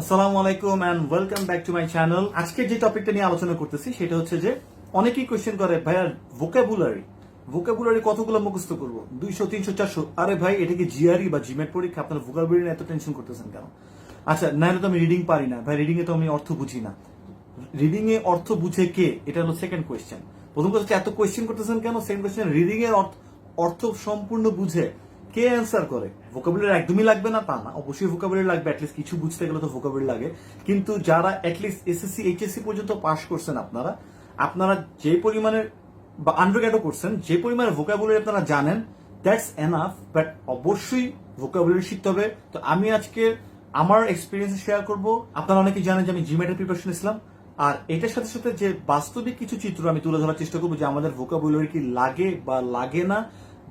আসসালামু আলাইকুম and welcome back to my channel. আজকে যে টপিকটা নিয়ে আলোচনা করতেছি সেটা হচ্ছে যে অনেকেই কোয়েশ্চেন করে ভাইয়া ভোকাবুলারি কতগুলো মুখস্থ করবো, 200, 300, 400? আরে ভাই, এটা কি জিআরই বা জিমেট পরীক্ষা? আপনার ভোকাবুলারি নিয়ে এত টেনশন করতেছেন কেন? আচ্ছা, না হলে তো আমি রিডিং পারি না ভাই, রিডিং এ তো আমি অর্থ বুঝি না। রিডিং এ অর্থ বুঝে কে? এটা হলো সেকেন্ড কোয়েশ্চেন। প্রথম কথা হচ্ছে এত কোয়েশ্চেন করতেছেন কেন? সেকেন্ড কোয়েশ্চেন, রিডিং এর অর্থ সম্পূর্ণ বুঝে কে অ্যান্সার করে? ভোকাবুলারি একদমই লাগবে না তা না, অবশ্যই ভোকাবুলারি লাগবে, অ্যাটলিস্ট কিছু বুঝতে গেলে তো ভোকাবুলারি লাগে। কিন্তু যারা অ্যাটলিস্ট এসএসসি এইচএসসি পর্যন্ত পাস করছেন, আপনারা আপনারা যে পরিমাণের বা আন্ডারগ্রেডও করছেন, যে পরিমাণের ভোকাবুলারি আপনারা জানেন, দ্যাটস এনাফ। বাট অবশ্যই ভোকাবুলারি শিখতে হবে। তো আমি আজকে আমার এক্সপিরিয়েন্স শেয়ার করব। আপনারা অনেকেই জানেন যে আমি জিমেটের প্রিপারেশন নিয়েছিলাম, আর এটার সাথে সাথে যে বাস্তবিক কিছু চিত্র আমি তুলে ধরার চেষ্টা করবো, যে আমাদের ভোকাবুলারি কি লাগে বা লাগে না,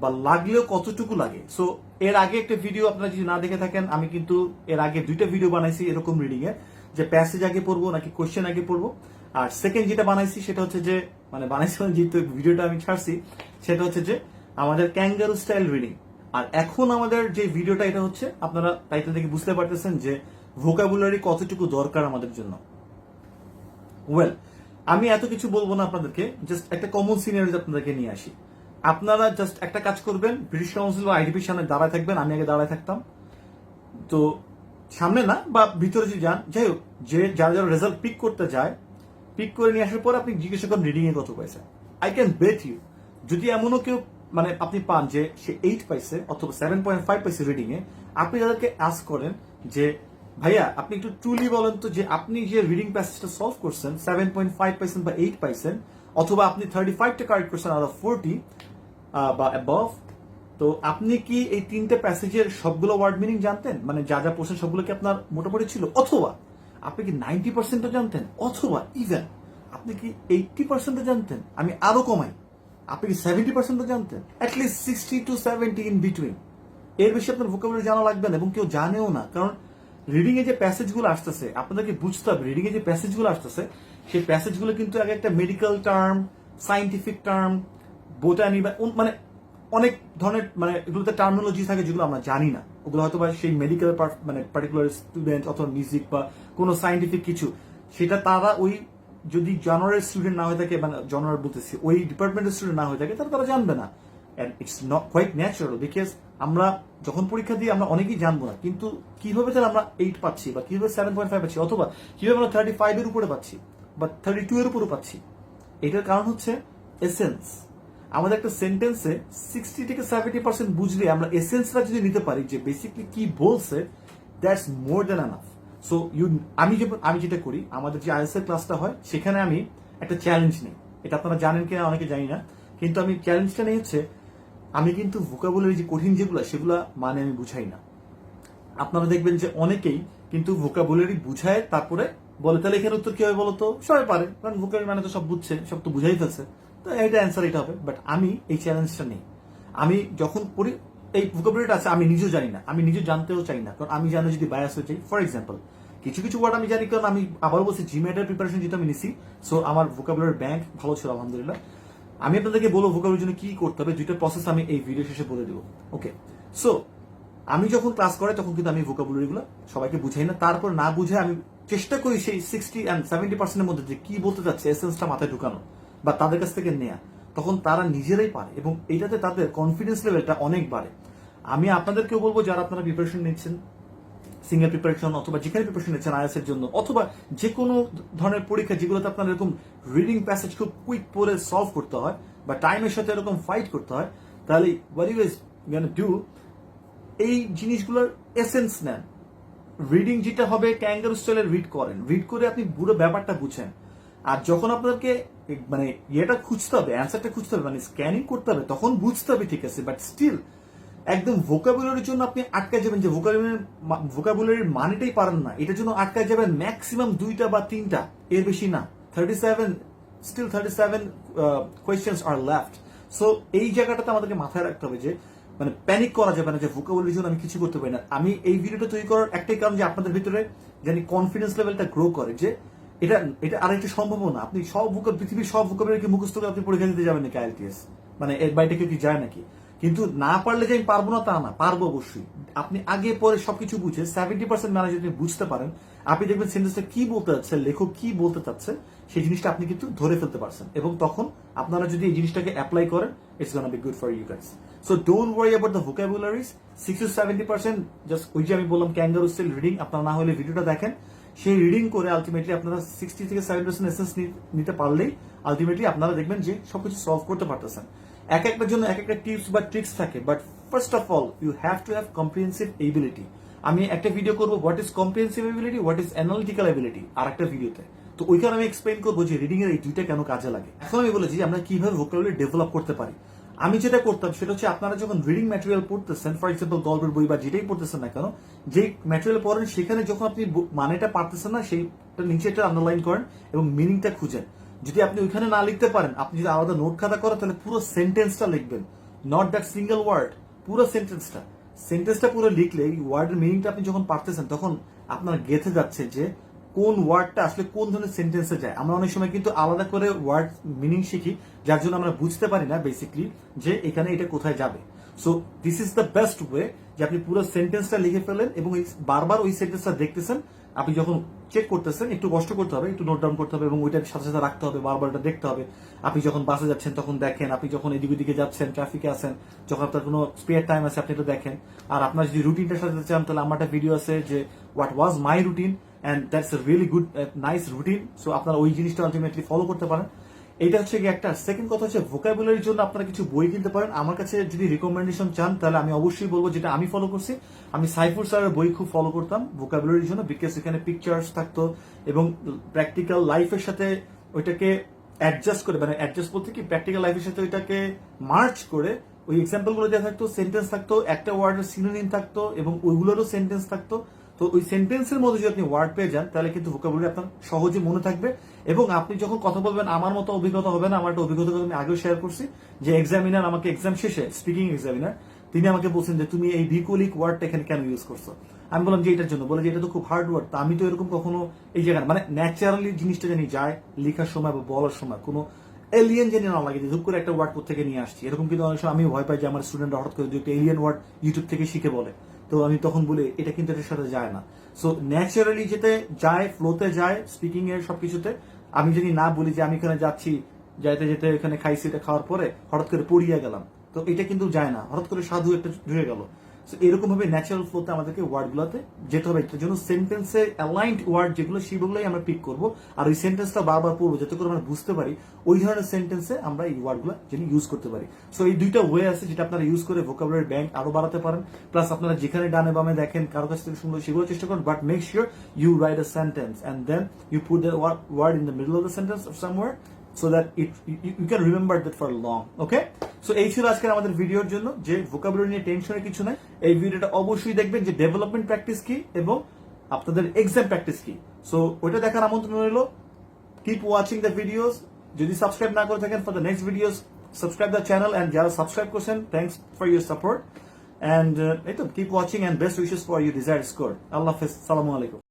বা লাগলেও কতটুকু লাগে। সো এর আগে একটা ভিডিও আপনারা যদি না দেখে থাকেন, আমি কিন্তু এর আগে 2টা ভিডিও বানাইছি এরকম রিডিং এ, যে প্যাসেজ আগে পড়বো নাকি কোশ্চেন আগে পড়বো। আর সেকেন্ড যেটা বানাইছি সেটা হচ্ছে যে, মানে বানাইছি যেহেতু ভিডিওটা আমি ছাড়ছি, সেটা হচ্ছে যে আমাদের ক্যাঙ্গারু স্টাইল রিডিং। আর এখন আমাদের যে ভিডিওটা, এটা হচ্ছে আপনারা টাইটেল থেকে বুঝতে পারতেছেন যে ভোকাবুলারি কতটুকু দরকার আমাদের জন্য। ওয়েল, আমি এত কিছু বলবো না আপনাদেরকে, জাস্ট একটা কমন সিনারিও আপনাদেরকে নিয়ে আসি। আপনারা জাস্ট একটা কাজ করবেন, ব্রিটিশ কাউন্সিল বা আইডিপির সামনে দাঁড়ায় থাকবেন। আমি আগে দাঁড়ায় থাকতাম, তো সামনে না বা ভিতরে যদি যান, যাই হোক, যে যারা যারা রেজাল্ট পিক করতে যায়, পিক করে নিয়ে আসার পর আপনি জিজ্ঞাসা করেন রিডিং এ কত পাইছে। আই ক্যান বেট ইউ, যদি এমনও কেউ মানে আপনি পান যে সে 8 পাইছে অথবা 7.5 পাইছে রিডিং এ, আপনি তাদেরকে আস্ক করেন যে ভাইয়া আপনি একটু ট্রুলি বলেন তো যে আপনি যে রিডিং প্যাসেজটা সলভ করছেন 7.5 পাইছেন বা 8 পাইছেন, অথবা আপনি 35টা কারেক্ট করছেন আউট অফ 40 বা অ্যাবভ, তো আপনি কি এই 3টে প্যাসেজের সবগুলো ওয়ার্ড মিনিং জানতেন? মানে যা যা প্রশ্ন সবগুলো কি আপনার মোটামুটি ছিল? অথবা আপনি কি 90% জানতেন? অথবা ইভেন আপনি কি 80% জানতেন? আমি আরো কমাই, আপনি কি 70% জানতেন? At least 60 to 70 in between. এর বেশি আপনার ভোকাবুলারি জানা লাগবে না, এবং কেউ জানেও না। কারণ রিডিং এ যে প্যাসেজগুলো আসতেছে, আপনাদেরকে বুঝতে হবে রিডিং এ যে প্যাসেজগুলো আসতেছে, সেই প্যাসেজগুলো কিন্তু আগে একটা medical term, scientific term, botany বা মানে অনেক ধরনের, মানে এগুলোতে টার্মিনোলজি থাকে যেগুলো আমরা জানি না। ওগুলো হয়তো বা সেই মেডিকেল মানে পার্টিকুলার স্টুডেন্ট অথবা মিউজিক বা কোনো সাইন্টিফিক কিছু, সেটা তারা ওই যদি জনারের স্টুডেন্ট না হয়ে থাকে, মানে জনার বলতেছি ওই ডিপার্টমেন্টের স্টুডেন্ট না হয়ে থাকে, তাহলে তারা জানবে না। And it's not quite natural, because আমরা যখন পরীক্ষা দিই আমরা অনেকেই জানবো না, কিন্তু কিভাবে তাহলে আমরা 8 পাচ্ছি, বা কিভাবে 7.5 পাচ্ছি, অথবা কিভাবে আমরা 35 এর উপরে পাচ্ছি বা 32 এর উপরে পাচ্ছি? এটার কারণ হচ্ছে এসেন্স। আমাদের একটা সেন্টেন্সে 60 থেকে 70% বুঝলে আমরা এসেন্সটা যদি নিতে পারি যে বেসিকলি কি বলছে, that's more than enough. So আমি যেটা করি, আমাদের যে আইএলটিএস এর ক্লাসটা হয় সেখানে আমি একটা চ্যালেঞ্জ নিই। এটা আপনারা জানেন কিনা অনেকে জানি না, কিন্তু আমি চ্যালেঞ্জটা নিই হচ্ছে, আমি কিন্তু ভোকাবুলারি যে কঠিন যেগুলো সেগুলা মানে আমি বুঝাই না। আপনারা দেখবেন যে অনেকেই কিন্তু ভোকাবুলারি বুঝায় তারপরে বলে, তাহলে এখানে উত্তর কি হবে বলতো? সবাই পারে, কারণ ভোকাবুলারি মানে তো সব বুঝছে, সব তো বুঝাই ফেলছে, তো এইটা অ্যান্সার এটা হবে। বাট আমি এই চ্যালেঞ্জটা নেই। আমি যখন পড়ি, এই ভোকাবুলারিটা আছে আমি নিজেও জানি না, আমি নিজেও জানতেও চাই না, কারণ আমি জানি যদি বায়াস হয়ে যাই। ফর এক্সাম্পল, কিছু কিছু ওয়ার্ড আমি জানি, কারণ আমি আবার বলছি জিমেটের প্রিপারেশন যেটা আমি নিছি, সো আমার ভোকাবুলারি ব্যাংক ভালো ছিল আলহামদুলিল্লাহ। আমি আপনাদেরকে বলবো ভোকাবুলারির জন্য কি করতে হবে, 2টা প্রসেস আমি এই ভিডিও শেষে বলে দেবো। ওকে, সো আমি যখন ক্লাস করে তখন কিন্তু আমি ভোকাবুলারি গুলো সবাইকে বুঝাই না, তারপর না বুঝে আমি চেষ্টা করি সেই 60 and 70% মধ্যে যে কি বলতে চাচ্ছে এসেন্সটা মাথায় ঢুকানো বা তাদের কাছ থেকে নেয়া। তখন তারা নিজেরাই পারে, এবং এইটাতে তাদের কনফিডেন্স লেভেলটা অনেক বাড়ে। আমি আপনাদেরকেও বলবো, যারা আপনারা প্রিপারেশন নিচ্ছেন, সিঙ্গেল প্রিপারেশন অথবা যেখানে প্রিপারেশন নিচ্ছেন আইএলটিএস এর জন্য, অথবা যে কোনো ধরনের পরীক্ষা যেগুলোতে আপনার এরকম রিডিং প্যাসেজ খুব কুইক পড়ে সলভ করতে হয় বা টাইমের সাথে এরকম ফাইট করতে হয়, তাহলে হোয়াট ইউ গোনা ডু, এই জিনিসগুলোর এসেন্স নেন। রিডিং যেটা হবে ক্যাঙ্গারু স্টাইলে রিড করেন, রিড করে আপনি পুরো ব্যাপারটা বুঝেন। আর যখন আপনাদেরকে মানে ইয়েটা খুঁজতে হবে, অ্যান্সারটা খুঁজতে হবে, মানে স্ক্যানিং করতে হবে, তখন বুঝতে হবে ঠিক আছে, বাট স্টিল একদম ভোকাবুলারির জন্য আপনি আটকায় যাবেন, যে ভোকাবুলারির মানেটাই পারেন না, এটার জন্য আটকায় যাবেন ম্যাক্সিমাম 2টা বা 3টা, এর বেশি না। 37 কোয়েশ্চেন্স আর লেফট। সো এই জায়গাটাতে আমাদেরকে মাথায় রাখতে হবে যে মানে প্যানিক করা যাবে না যে ভোকাবুলারির জন্য আমি কিছু করতে পারি না। আমি এই ভিডিওটা তৈরি করার একটাই কারণ, যে আপনাদের ভিতরে জানি কনফিডেন্স লেভেলটা গ্রো করে, যে এটা এটা আরেকটা সম্ভব না। আপনি সব পৃথিবীর সব ভোকাবুলারিকে মুখস্থ করে আপনি পরীক্ষা দিতে যাবেন নাকি আইএলটিএস? মানে এর বাইরে কেউ কি যায় নাকি? কিন্তু না পারলে যে আমি পারবো না তা না, পারবো অবশ্যই। আপনি আগে পরে সবকিছু বুঝে 70% ম্যানেজ যদি বুঝতে পারেন, আপনি দেখবেন সেন্টেন্সটা কি বলতে চাচ্ছে, লেখক কি বলতে চাচ্ছে, সেই জিনিসটা আপনি কিন্তু ধরে ফেলতে পারছেন। এবং তখন আপনারা যদি এই জিনিসটাকে অ্যাপ্লাই করেন, it's gonna be good for you guys. So don't worry about the vocabularies. 60-70% just ওই যে আমি বললাম ক্যাঙ্গারু স্টাইল রিডিং, আপনারা না হলে ভিডিওটা দেখেন, সেই রিডিং করে আলটিমেটলি আপনারা 60-70% এসেন্স নিতে পারলেই আলটিমেটলি আপনারা দেখবেন যে সবকিছু সলভ করতে পারতেছেন। এক একটার জন্য এক একটা টিপস বা ট্রিক্স থাকে, but first of all you have to have comprehensive ability. আমি একটা ভিডিও করবো what is comprehensive ability, what is analytical ability, আর একটা ভিডিওতে। তো ওইখানে আমি এক্সপ্লেইন করবো যে রিডিং এর এই দুইটা কেন কাজে লাগে। এখন আমি বলেছি আমরা কিভাবে ভোকাবুলারি ডেভেলপ করতে পারি। আমি যেটা করতাম সেটা হচ্ছে আপনারা যখন রিডিং ম্যাটেরিয়াল পড়তেছেন, ফর এক্সাম্পল গল্পের বই বা যেটাই পড়তেছেন না কেন, যে ম্যাটেরিয়াল পড়েন সেখানে যখন আপনি মানেটা পারতেছেন না, সেইটা নিচে একটা আন্ডারলাইন করেন এবং মিনিংটা খুঁজেন। যদি আপনি ওইখানে না লিখতে পারেন, আপনি যদি আলাদা নোট খাতা করেন, তাহলে পুরো সেন্টেন্সটা লিখবেন, নট দ্যাট সিঙ্গেল ওয়ার্ড, পুরো সেন্টেন্সটা পুরো লিখলে এই ওয়ার্ডের মিনিংটা আপনি যখন পারতেছেন, তখন আপনার গেঁথে যাচ্ছে যে কোন ওয়ার্ডটা আসলে কোন ধরনের সেন্টেন্সে যায়। আমরা অনেক সময় কিন্তু আলাদা করে ওয়ার্ড মিনিং শিখি, যার জন্য আমরা বুঝতে পারি না বেসিকলি যে এখানে এটা কোথায় যাবে। So this is the best way যে আপনি পুরো সেন্টেন্সটা লিখে ফেলেন এবং বারবার ওই সেন্টেন্সটা দেখতেছেন। আপনি যখন চেক করতেছেন একটু কষ্ট করতে হবে, একটু নোট ডাউন করতে হবে এবং ওইটার সাথে সাথে রাখতে হবে, বারবার এটা দেখতে হবে। আপনি যখন বাসে যাচ্ছেন তখন দেখেন, আপনি যখন এদিক ওদিকে যাচ্ছেন, ট্রাফিকে আছেন, যখন আপনার কোনো স্পেয়ার টাইম আছে আপনি এটা দেখেন। আর আপনার যদি রুটিনটা সাজাতে চান, তাহলে আমার একটা ভিডিও আছে যে what was my routine, and that's a really good nice routine. So আপনারা ওই জিনিসটা আলটিমেটলি ফলো করতে পারেন। এটা হচ্ছে কি একটা। সেকেন্ড কথা হচ্ছে ভোকাবুলারির জন্য আপনারা কিছু বই কিনতে পারেন। আমার কাছে যদি রিকমেন্ডেশন চান, তাহলে আমি অবশ্যই বলবো যেটা আমি ফলো করছি। আমি সাইফুর স্যারের বই খুব ফলো করতাম ভোকাবুলারির জন্য, বিকজ এখানে পিকচার্স থাকতো এবং প্র্যাকটিক্যাল লাইফের সাথে ওইটাকে অ্যাডজাস্ট করে, মানে অ্যাডজাস্ট বলতে কি প্র্যাকটিক্যাল লাইফের সাথে ওইটাকে মার্চ করে ওই এক্সাম্পল গুলো দেওয়া থাকতো, সেন্টেন্স থাকতো, একটা ওয়ার্ডের সিনোনিম থাকতো এবং ওইগুলোরও সেন্টেন্স থাকতো। তো ওই সেন্টেন্সের মধ্যে যদি আপনি ওয়ার্ড পেয়ে যান, তাহলে কিন্তু ভোকাবুলারি আপনার সহজে মনে থাকবে। এবং আপনি যখন কথা বলবেন, আমার মতো অভিজ্ঞতা হবে না। আমার একটা অভিজ্ঞতা আমি আগেও শেয়ার করছি যে এক্সামিনার আমাকে এক্সাম শেষে, স্পিকিং এক্সামিনার, তিনি আমাকে বলছেন যে তুমি এই বিকলিক ওয়ার্ডটা এখানে কেন ইউজ করছো। আমি বললাম যে এটার জন্য। বলে যে এটা তো খুব হার্ড ওয়ার্ড। তা আমি তো এরকম কখনো এই জায়গায় মানে ন্যাচারালি জিনিসটা জানি যায় লেখার সময় বা বলার সময়, কোনো এলিয়েন জানি না লাগে যে ধূপ করে একটা ওয়ার্ড থেকে নিয়ে আসছি। এরকম কিন্তু অনেক সময় আমি ভয় পাই যে আমার স্টুডেন্টরা হঠাৎ করে একটা এলিয়েন ওয়ার্ড ইউটিউব থেকে শিখে বলে। তো আমি তখন বলি এটা কিন্তু এটার সাথে যায় না। সো ন্যাচারালি যেতে যায়, ফ্লোতে যায় স্পিকিং এর সবকিছুতে। আমি যদি না বলি যে আমি এখানে যাচ্ছি, যাইতে যেতে এখানে খাইছি, এটা খাওয়ার পরে হঠাৎ করে পড়িয়ে গেলাম, তো এটা কিন্তু যায় না। হঠাৎ করে সাধু একটা ঢুকে গেল। এরকম ভাবে ন্যাচারাল ফ্লোতে আমাদেরকে ওয়ার্ড গুলাতে যেতে হবে। এটার জন্য সেন্টেন্সে অ্যালাইন্ড ওয়ার্ড যেগুলো, সেগুলোই আমরা পিক করবো আর ওই সেন্টেন্সটা বারবার পড়বো, যাতে করে আমরা বুঝতে পারি ওই ধরনের সেন্টেন্সে আমরা এই ওয়ার্ড গুলো যেন ইউজ করতে পারি। সো এই দুইটা ওয়ে আছে যেটা আপনারা ইউজ করে ভোকাবুলারি ব্যাংক আরো বাড়াতে পারেন। প্লাস আপনারা যেখানে ডানে বামে দেখেন কারো কাছ থেকে সুন্দর, সেগুলো চেষ্টা করুন, but make sure you write a sentence and then you put the word in the middle of the sentence or somewhere, so that you can remember that for long. Okay, so এই ছিল আজকের আমাদের ভিডিওর জন্য যে vocabulary নিয়ে টেনশনের কিছু নাই। এই ভিডিওটা অবশ্যই দেখবেন যে ডেভেলপমেন্ট প্র্যাকটিস কি এবং আপনাদের এক্সাম প্র্যাকটিস কি। সো ওইটা দেখার আমন্ত্রণ রইল। Keep watching the videos. যদি সাবস্ক্রাইব না করে থাকেন, for the next videos subscribe the channel, and যারা সাবস্ক্রাইব করছেন thanks for your support, and এই তো keep watching and best wishes for your desired score. আল্লাহ হাফেজ, সালামু আলাইকুম।